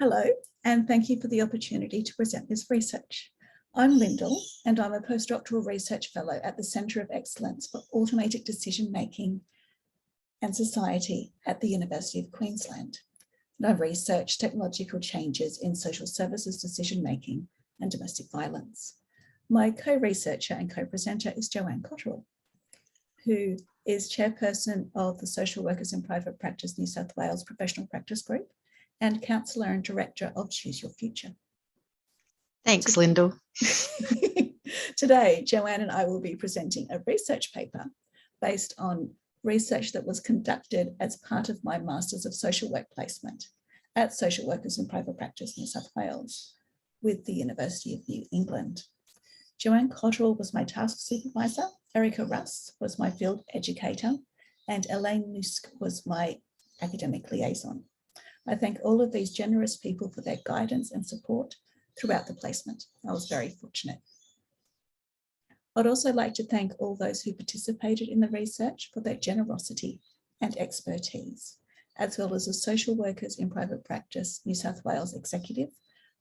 Hello, and thank you for the opportunity to present this research. I'm Lyndall, and I'm a postdoctoral research fellow at the Centre of Excellence for Automated Decision Making and Society at the University of Queensland. And I research technological changes in social services decision making and domestic violence. My co-researcher and co-presenter is Joanne Cotterill, who is chairperson of the Social Workers in Private Practice New South Wales Professional Practice Group and counsellor and director of Choose Your Future. Thanks, Lyndall. Today, Joanne and I will be presenting a research paper based on research that was conducted as part of my Masters of Social Work placement at Social Workers in Private Practice New South Wales with the University of New England. Joanne Cotterill was my task supervisor, Erica Russ was my field educator, and Elaine Nusk was my academic liaison. I thank all of these generous people for their guidance and support throughout the placement. I was very fortunate. I'd also like to thank all those who participated in the research for their generosity and expertise, as well as the Social Workers in Private Practice New South Wales Executive,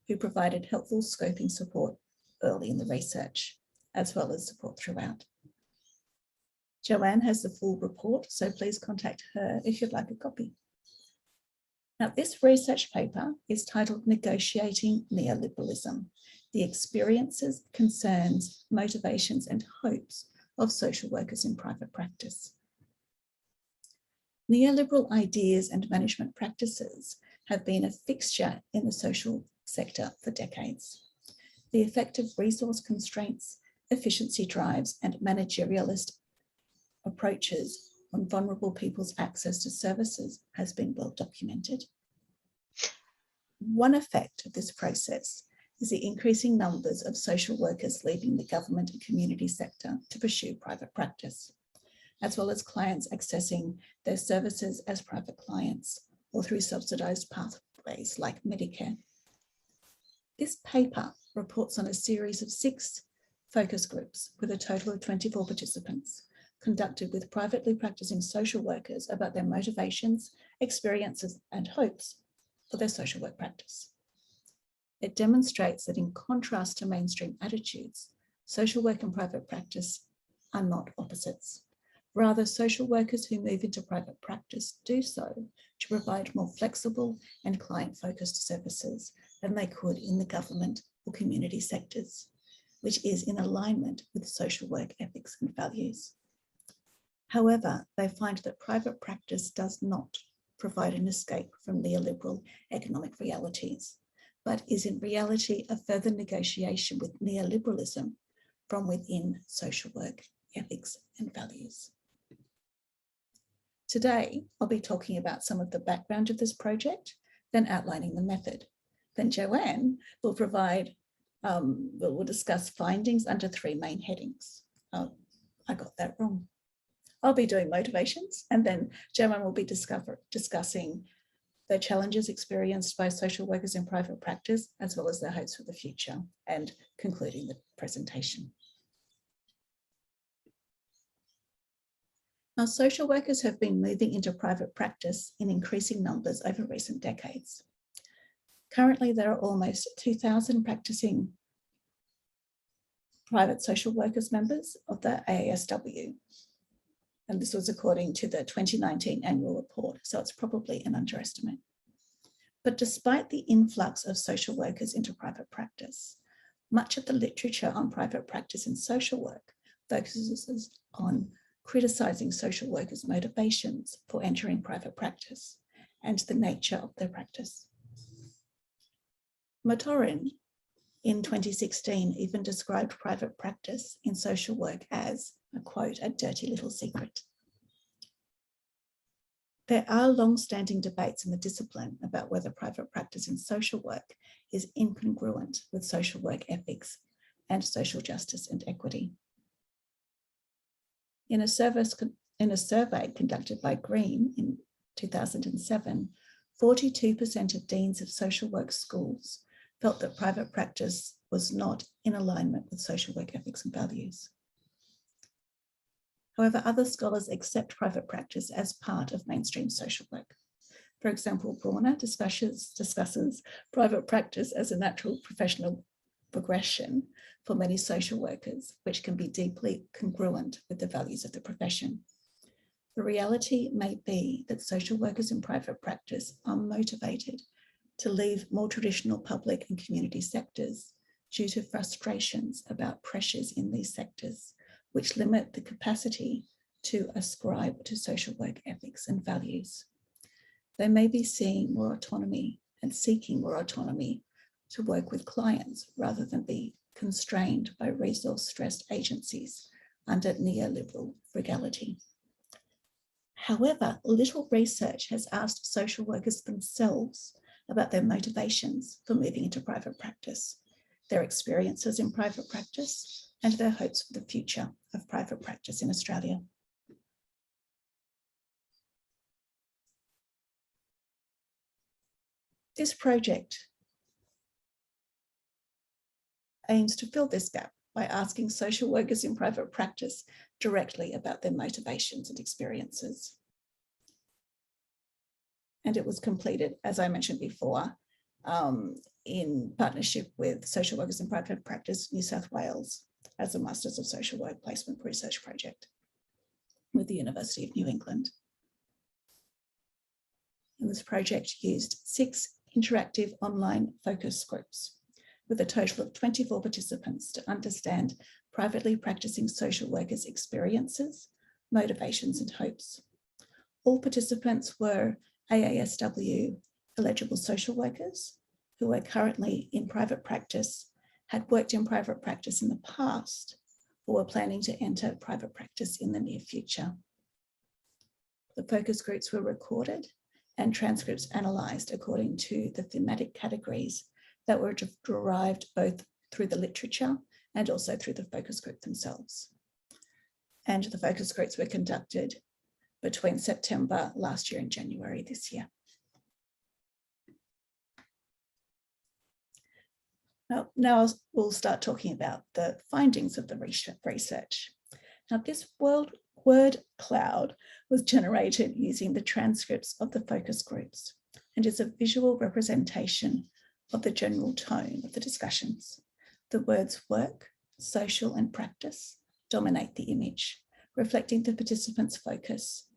who provided helpful scoping support early in the research, as well as support throughout. Joanne has the full report, so please contact her if you'd like a copy. Now, this research paper is titled Negotiating Neoliberalism, the Experiences, Concerns, Motivations and Hopes of Social Workers in Private Practice. Neoliberal ideas and management practices have been a fixture in the social sector for decades. The effect of resource constraints, efficiency drives and managerialist approaches on vulnerable people's access to services has been well documented. One effect of this process is the increasing numbers of social workers leaving the government and community sector to pursue private practice, as well as clients accessing their services as private clients or through subsidised pathways like Medicare. This paper reports on a series of 6 focus groups with a total of 24 participants, conducted with privately practicing social workers about their motivations, experiences, and hopes for their social work practice. It demonstrates that in contrast to mainstream attitudes, social work and private practice are not opposites. Rather, social workers who move into private practice do so to provide more flexible and client-focused services than they could in the government or community sectors, which is in alignment with social work ethics and values. However, they find that private practice does not provide an escape from neoliberal economic realities, but is in reality a further negotiation with neoliberalism from within social work ethics and values. Today, I'll be talking about some of the background of this project, then outlining the method. Then Joanne will we'll discuss findings under 3 main headings. Oh, I got that wrong. I'll be doing motivations, and then Joanne will be discussing the challenges experienced by social workers in private practice, as well as their hopes for the future, and concluding the presentation. Now, social workers have been moving into private practice in increasing numbers over recent decades. Currently, there are almost 2,000 practicing private social workers members of the AASW. And this was according to the 2019 annual report, so it's probably an underestimate. But despite the influx of social workers into private practice, much of the literature on private practice in social work focuses on criticising social workers' motivations for entering private practice and the nature of their practice. Motorin in 2016 even described private practice in social work as, I quote, a dirty little secret. There are long-standing debates in the discipline about whether private practice in social work is incongruent with social work ethics and social justice and equity. In a survey conducted by Green in 2007, 42% of deans of social work schools felt that private practice was not in alignment with social work ethics and values. However, other scholars accept private practice as part of mainstream social work. For example, Brawner discusses private practice as a natural professional progression for many social workers, which can be deeply congruent with the values of the profession. The reality may be that social workers in private practice are motivated to leave more traditional public and community sectors due to frustrations about pressures in these sectors, which limit the capacity to ascribe to social work ethics and values. They may be seeing more autonomy and seeking more autonomy to work with clients rather than be constrained by resource-stressed agencies under neoliberal frugality. However, little research has asked social workers themselves about their motivations for moving into private practice, their experiences in private practice, and their hopes for the future of private practice in Australia. This project aims to fill this gap by asking social workers in private practice directly about their motivations and experiences. And it was completed, as I mentioned before, in partnership with Social Workers in Private Practice New South Wales as a Masters of Social Work Placement Research project with the University of New England. And this project used 6 interactive online focus groups with a total of 24 participants to understand privately practicing social workers' experiences, motivations, and hopes. All participants were AASW eligible social workers who are currently in private practice, had worked in private practice in the past, or were planning to enter private practice in the near future. The focus groups were recorded and transcripts analysed according to the thematic categories that were derived both through the literature and also through the focus group themselves. And the focus groups were conducted between September last year and January this year. Now we'll start talking about the findings of the research. Now, this word cloud was generated using the transcripts of the focus groups and is a visual representation of the general tone of the discussions. The words work, social, and practice dominate the image, reflecting the participants' focus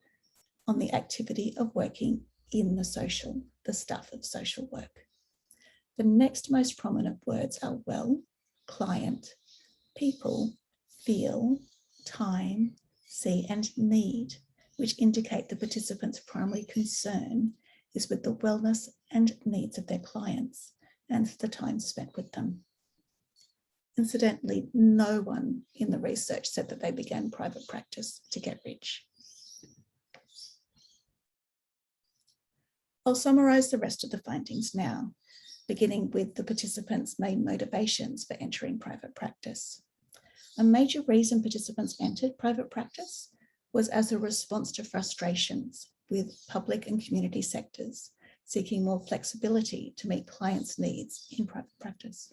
on the activity of working in the social, the stuff of social work. The next most prominent words are well, client, people, feel, time, see, and need, which indicate the participants' primary concern is with the wellness and needs of their clients and the time spent with them. Incidentally, no one in the research said that they began private practice to get rich. I'll summarise the rest of the findings now, beginning with the participants' main motivations for entering private practice. A major reason participants entered private practice was as a response to frustrations with public and community sectors, seeking more flexibility to meet clients' needs in private practice.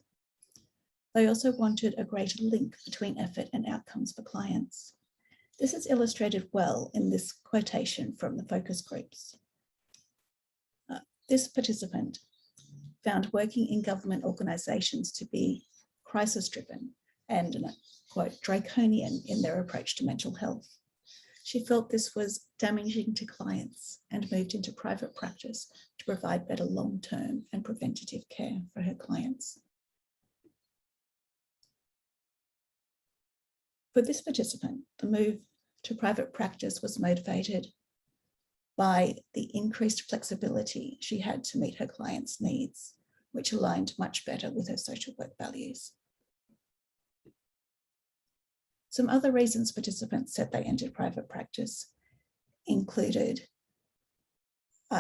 They also wanted a greater link between effort and outcomes for clients. This is illustrated well in this quotation from the focus groups. This participant found working in government organisations to be crisis-driven and, and quote, draconian in their approach to mental health. She felt this was damaging to clients and moved into private practice to provide better long-term and preventative care for her clients. For this participant, the move to private practice was motivated by the increased flexibility she had to meet her clients' needs, which aligned much better with her social work values. Some other reasons participants said they entered private practice included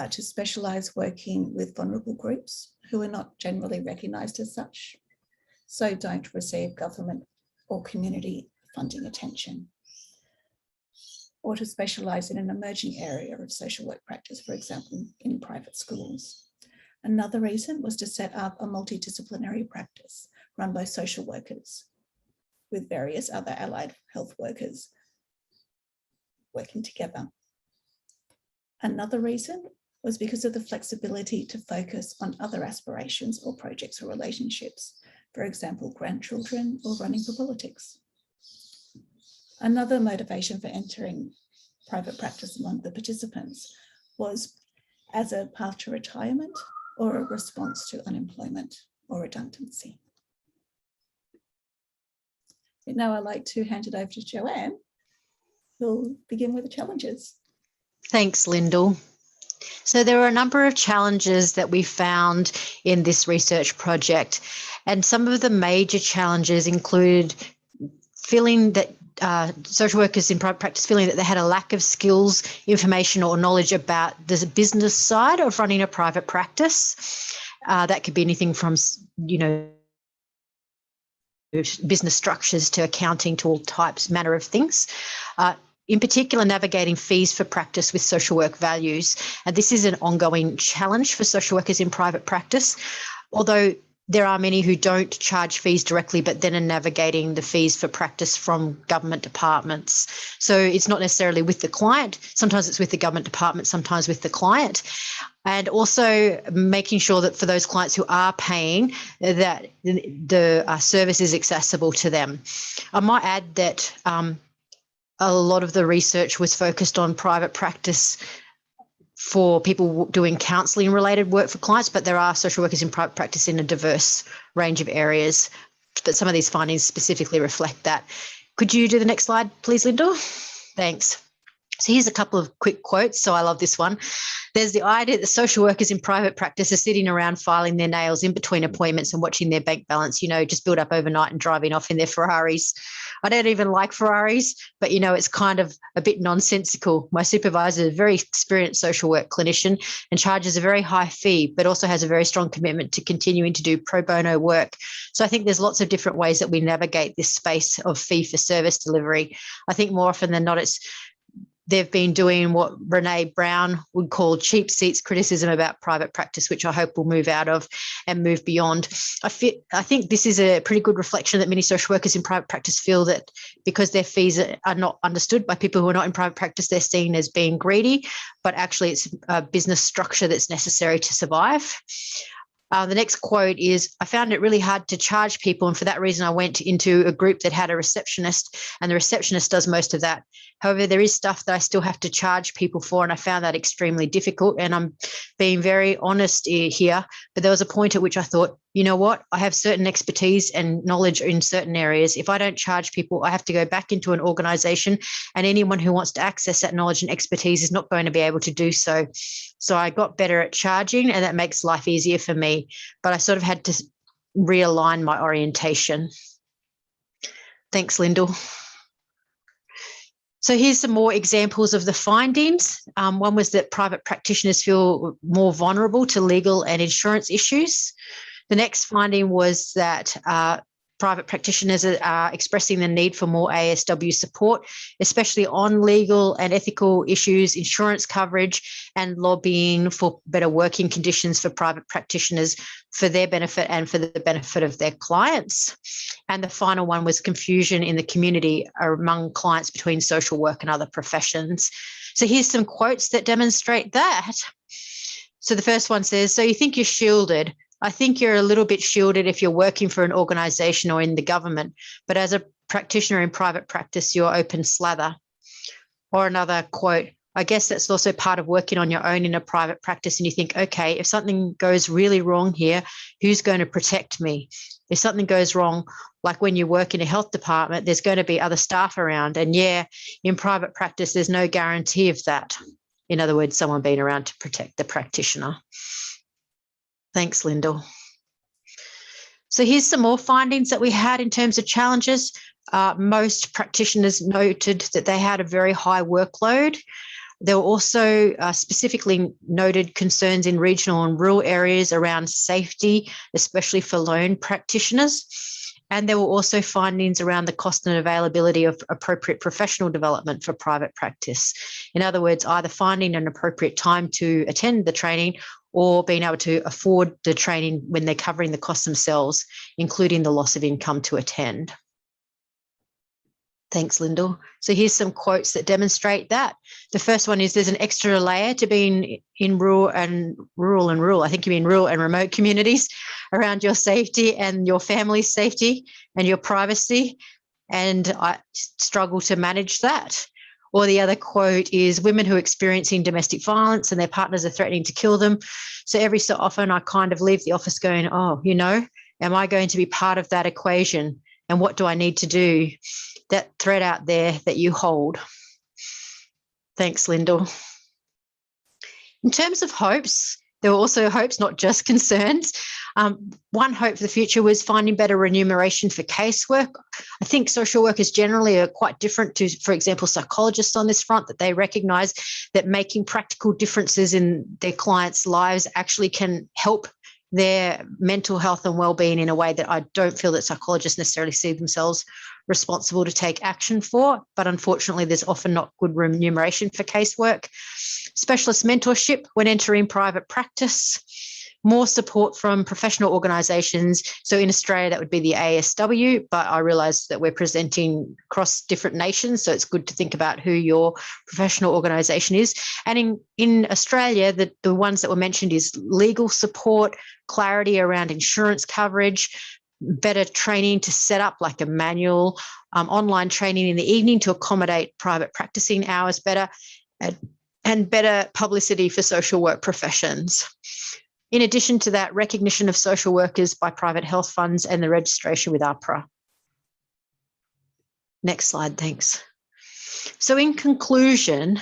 to specialise working with vulnerable groups who are not generally recognised as such, so don't receive government or community funding attention, or to specialise in an emerging area of social work practice, for example, in private schools. Another reason was to set up a multidisciplinary practice run by social workers with various other allied health workers working together. Another reason was because of the flexibility to focus on other aspirations or projects or relationships, for example, grandchildren or running for politics. Another motivation for entering private practice among the participants was as a path to retirement or a response to unemployment or redundancy. Now I'd like to hand it over to Joanne, who'll begin with the challenges. Thanks, Lyndall. So there were a number of challenges that we found in this research project, and some of the major challenges included feeling that social workers in private practice feeling that they had a lack of skills, information or knowledge about the business side of running a private practice. That could be anything from, business structures to accounting to all types, manner of things. In particular, navigating fees for practice with social work values. And this is an ongoing challenge for social workers in private practice, although there are many who don't charge fees directly, but then are navigating the fees for practice from government departments. So it's not necessarily with the client. Sometimes it's with the government department, sometimes with the client. And also making sure that for those clients who are paying, that the service is accessible to them. I might add that a lot of the research was focused on private practice for people doing counselling related work for clients, but there are social workers in private practice in a diverse range of areas. But some of these findings specifically reflect that. Could you do the next slide, please, Lyndall? Thanks. So here's a couple of quick quotes. So I love this one. There's the idea that social workers in private practice are sitting around filing their nails in between appointments and watching their bank balance, just build up overnight and driving off in their Ferraris. I don't even like Ferraris, but, it's kind of a bit nonsensical. My supervisor is a very experienced social work clinician and charges a very high fee, but also has a very strong commitment to continuing to do pro bono work. So I think there's lots of different ways that we navigate this space of fee for service delivery. I think more often than not, they've been doing what Brene Brown would call cheap seats criticism about private practice, which I hope will move out of and move beyond. I think this is a pretty good reflection that many social workers in private practice feel that because their fees are not understood by people who are not in private practice, they're seen as being greedy, but actually it's a business structure that's necessary to survive. The next quote is, I found it really hard to charge people, and for that reason I went into a group that had a receptionist, and the receptionist does most of that. However, there is stuff that I still have to charge people for, and I found that extremely difficult, and I'm being very honest here, but there was a point at which I thought, you know what, I have certain expertise and knowledge in certain areas. If I don't charge people, I have to go back into an organisation, and anyone who wants to access that knowledge and expertise is not going to be able to do so. So I got better at charging, and that makes life easier for me, but I sort of had to realign my orientation. Thanks, Lyndall. So here's some more examples of the findings. One was that private practitioners feel more vulnerable to legal and insurance issues. The next finding was that private practitioners are expressing the need for more AASW support, especially on legal and ethical issues, insurance coverage, and lobbying for better working conditions for private practitioners for their benefit and for the benefit of their clients. And the final one was confusion in the community among clients between social work and other professions. So here's some quotes that demonstrate that. So the first one says, so you think you're shielded. I think you're a little bit shielded if you're working for an organisation or in the government, but as a practitioner in private practice, you're open slather. Or another quote, I guess that's also part of working on your own in a private practice, and you think, okay, if something goes really wrong here, who's going to protect me? If something goes wrong, like when you work in a health department, there's going to be other staff around. And yeah, in private practice, there's no guarantee of that. In other words, someone being around to protect the practitioner. Thanks, Lyndall. So here's some more findings that we had in terms of challenges. Most practitioners noted that they had a very high workload. There were also specifically noted concerns in regional and rural areas around safety, especially for lone practitioners. And there were also findings around the cost and availability of appropriate professional development for private practice. In other words, either finding an appropriate time to attend the training or being able to afford the training when they're covering the costs themselves, including the loss of income to attend. Thanks, Lyndall. So here's some quotes that demonstrate that. The first one is, there's an extra layer to being in rural. I think you mean rural and remote communities, around your safety and your family's safety and your privacy. And I struggle to manage that. Or the other quote is, women who are experiencing domestic violence and their partners are threatening to kill them. So every so often I kind of leave the office going, oh, am I going to be part of that equation? And what do I need to do? That thread out there that you hold. Thanks, Lyndall. In terms of hopes, there were also hopes, not just concerns. One hope for the future was finding better remuneration for casework. I think social workers generally are quite different to, for example, psychologists on this front, that they recognise that making practical differences in their clients' lives actually can help their mental health and well-being in a way that I don't feel that psychologists necessarily see themselves responsible to take action for. But unfortunately, there's often not good remuneration for casework. Specialist mentorship when entering private practice. More support from professional organisations. So in Australia, that would be the AASW, but I realise that we're presenting across different nations, so it's good to think about who your professional organisation is. And in Australia, the ones that were mentioned is legal support, clarity around insurance coverage, better training to set up like a manual, online training in the evening to accommodate private practicing hours better, and better publicity for social work professions. In addition to that, recognition of social workers by private health funds and the registration with APRA. Next slide, thanks. So in conclusion,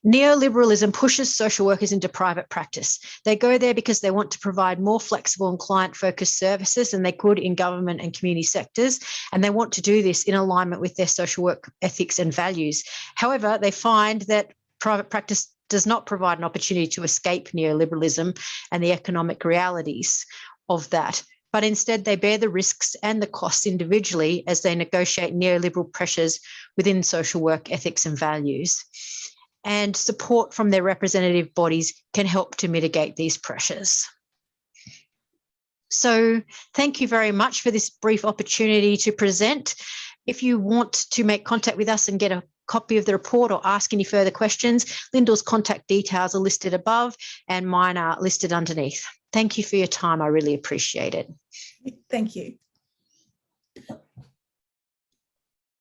neoliberalism pushes social workers into private practice. They go there because they want to provide more flexible and client-focused services than they could in government and community sectors, and they want to do this in alignment with their social work ethics and values. However, they find that private practice does not provide an opportunity to escape neoliberalism and the economic realities of that, but instead they bear the risks and the costs individually as they negotiate neoliberal pressures within social work ethics and values. And support from their representative bodies can help to mitigate these pressures. So thank you very much for this brief opportunity to present. If you want to make contact with us and get a copy of the report or ask any further questions, Lyndall's contact details are listed above and mine are listed underneath. Thank you for your time. I really appreciate it. Thank you.